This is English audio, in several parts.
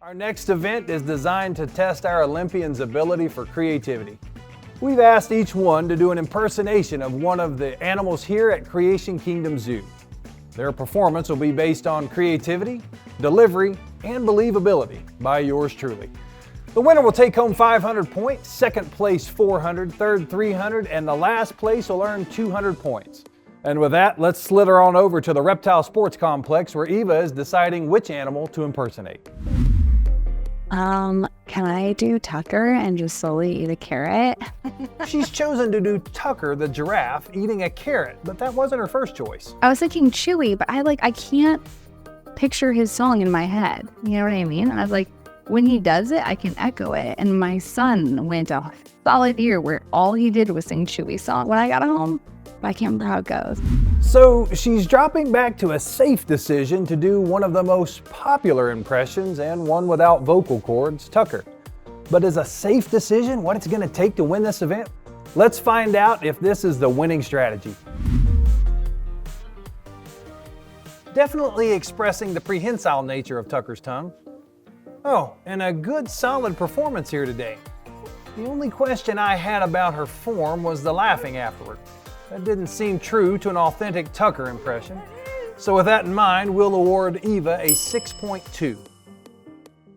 Our next event is designed to test our Olympians' ability for creativity. We've asked each one to do an impersonation of one of the animals here at Creation Kingdom Zoo. Their performance will be based on creativity, delivery, and believability by yours truly. The winner will take home 500 points, second place 400, third 300, and the last place will earn 200 points. And with that, let's slither on over to the Reptile Sports Complex where Eva is deciding which animal to impersonate. Can I do Tucker and just slowly eat a carrot? She's chosen to do Tucker the giraffe eating a carrot, but that wasn't her first choice. I was thinking Chewy, but I can't picture his song in my head. You know what I mean? I was like, when he does it, I can echo it. And my son went a solid year where all he did was sing Chewy's song when I got home. I can't remember how it goes. So she's dropping back to a safe decision to do one of the most popular impressions and one without vocal cords, Tucker. But is a safe decision what it's going to take to win this event? Let's find out if this is the winning strategy. Definitely expressing the prehensile nature of Tucker's tongue. Oh, and a good solid performance here today. The only question I had about her form was the laughing afterward. That didn't seem true to an authentic Tucker impression. So with that in mind, we'll award Eva a 6.2.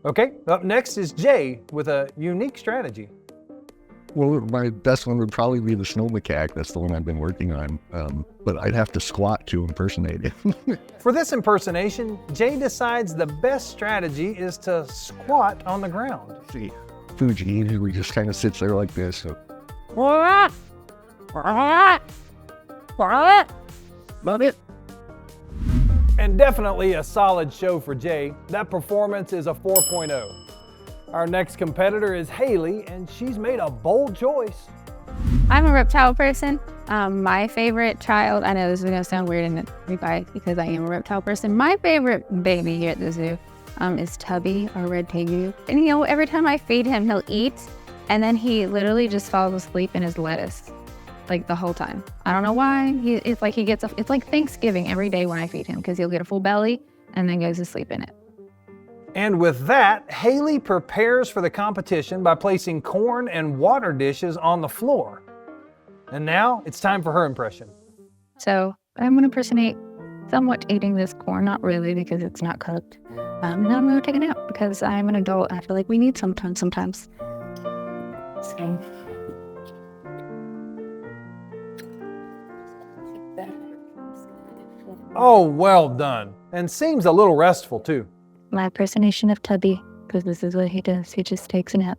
Okay, up next is Jay with a unique strategy. Well, my best one would probably be the snow macaque. That's the one I've been working on. But I'd have to squat to impersonate it. For this impersonation, Jay decides the best strategy is to squat on the ground. See, Fuji, he just kind of sits there like this. So. And definitely a solid show for Jay. That performance is a 4.0. Our next competitor is Haley, and she's made a bold choice. I'm a reptile person. My favorite child, I know this is going to sound weird and everybody because I am a reptile person. My favorite baby here at the zoo is Tubby, our red tegu. And every time I feed him, he'll eat, and then he literally just falls asleep in his lettuce. Like the whole time. I don't know why. It's like Thanksgiving every day when I feed him because he'll get a full belly and then goes to sleep in it. And with that, Haley prepares for the competition by placing corn and water dishes on the floor. And now it's time for her impression. So I'm going to impersonate somewhat eating this corn, not really because it's not cooked. And then I'm going to take a nap because I'm an adult and I feel like we need sometimes. So. Oh, well done. And seems a little restful too. My impersonation of Tubby, because this is what he does. He just takes a nap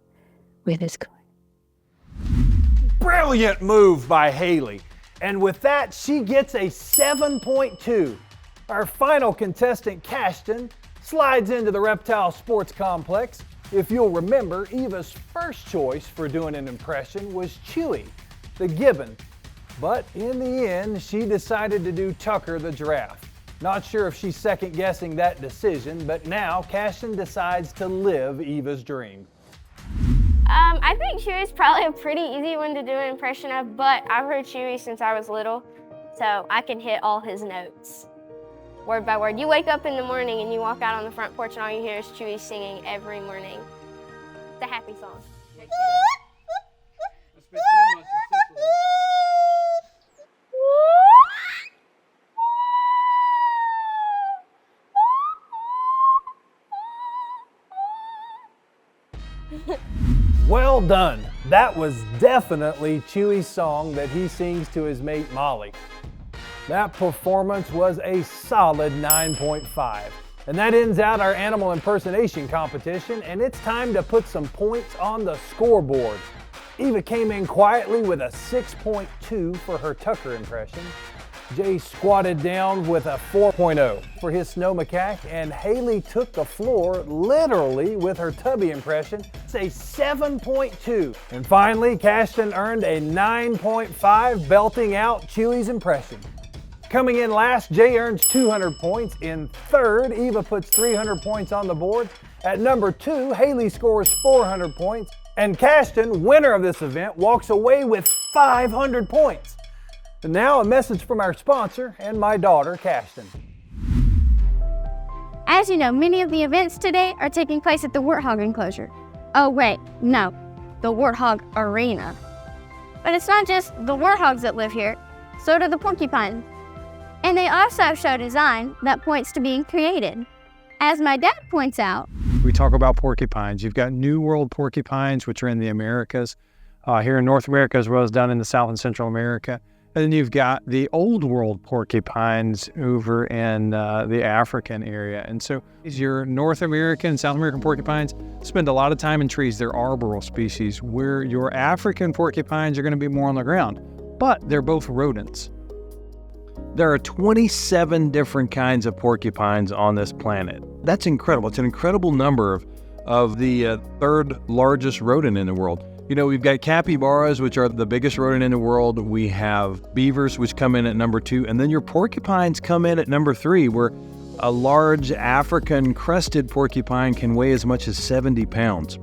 with his corn. Brilliant move by Haley. And with that, she gets a 7.2. Our final contestant, Kashtan, slides into the Reptile Sports Complex. If you'll remember, Eva's first choice for doing an impression was Chewy, the gibbon. But in the end, she decided to do Tucker the giraffe. Not sure if she's second guessing that decision, but now Kashtan decides to live Eva's dream. I think Chewy's probably a pretty easy one to do an impression of, but I've heard Chewy since I was little, so I can hit all his notes, word by word. You wake up in the morning and you walk out on the front porch and all you hear is Chewy singing every morning. It's a happy song. Well done. That was definitely Chewy's song that he sings to his mate Molly. That performance was a solid 9.5. And that ends out our animal impersonation competition, and it's time to put some points on the scoreboard. Eva came in quietly with a 6.2 for her Tucker impression. Jay squatted down with a 4.0 for his snow macaque, and Haley took the floor literally with her Tubby impression. It's a 7.2. And finally, Kashtan earned a 9.5, belting out Chewy's impression. Coming in last, Jay earns 200 points. In third, Eva puts 300 points on the board. At number 2, Haley scores 400 points. And Kashtan, winner of this event, walks away with 500 points. And now a message from our sponsor and my daughter, Kashtan. As you know, many of the events today are taking place at the warthog enclosure. Oh wait, no, the warthog arena. But it's not just the warthogs that live here, so do the porcupines. And they also show design that points to being created. As my dad points out, We talk about porcupines. You've got New World porcupines, which are in the Americas, here in North America, as well as down in the South and Central America. And then you've got the Old World porcupines over in the African area. And so your North American and South American porcupines spend a lot of time in trees. They're arboreal species, where your African porcupines are going to be more on the ground, but they're both rodents. There are 27 different kinds of porcupines on this planet. That's incredible. It's an incredible number of the third largest rodent in the world. You know, we've got capybaras, which are the biggest rodent in the world. We have beavers, which come in at number 2. And then your porcupines come in at number 3, where a large African crested porcupine can weigh as much as 70 pounds.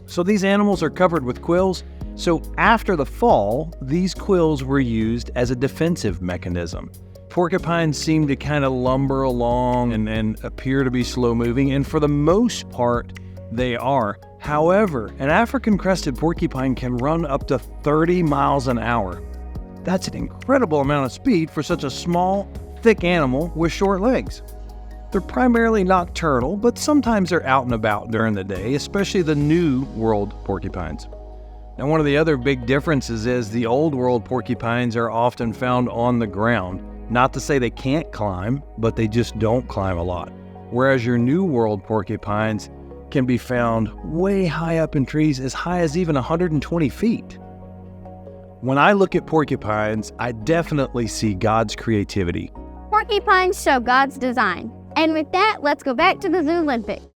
So these animals are covered with quills. So after the fall, these quills were used as a defensive mechanism. Porcupines seem to kind of lumber along and appear to be slow moving. And for the most part, they are. However, an African crested porcupine can run up to 30 miles an hour. That's an incredible amount of speed for such a small, thick animal with short legs. They're primarily nocturnal, but sometimes they're out and about during the day, especially the New World porcupines. Now, one of the other big differences is the Old World porcupines are often found on the ground. Not to say they can't climb, but they just don't climb a lot. Whereas your New World porcupines can be found way high up in trees, as high as even 120 feet. When I look at porcupines, I definitely see God's creativity. porcupines show God's design. And with that, let's go back to the Zoolympics.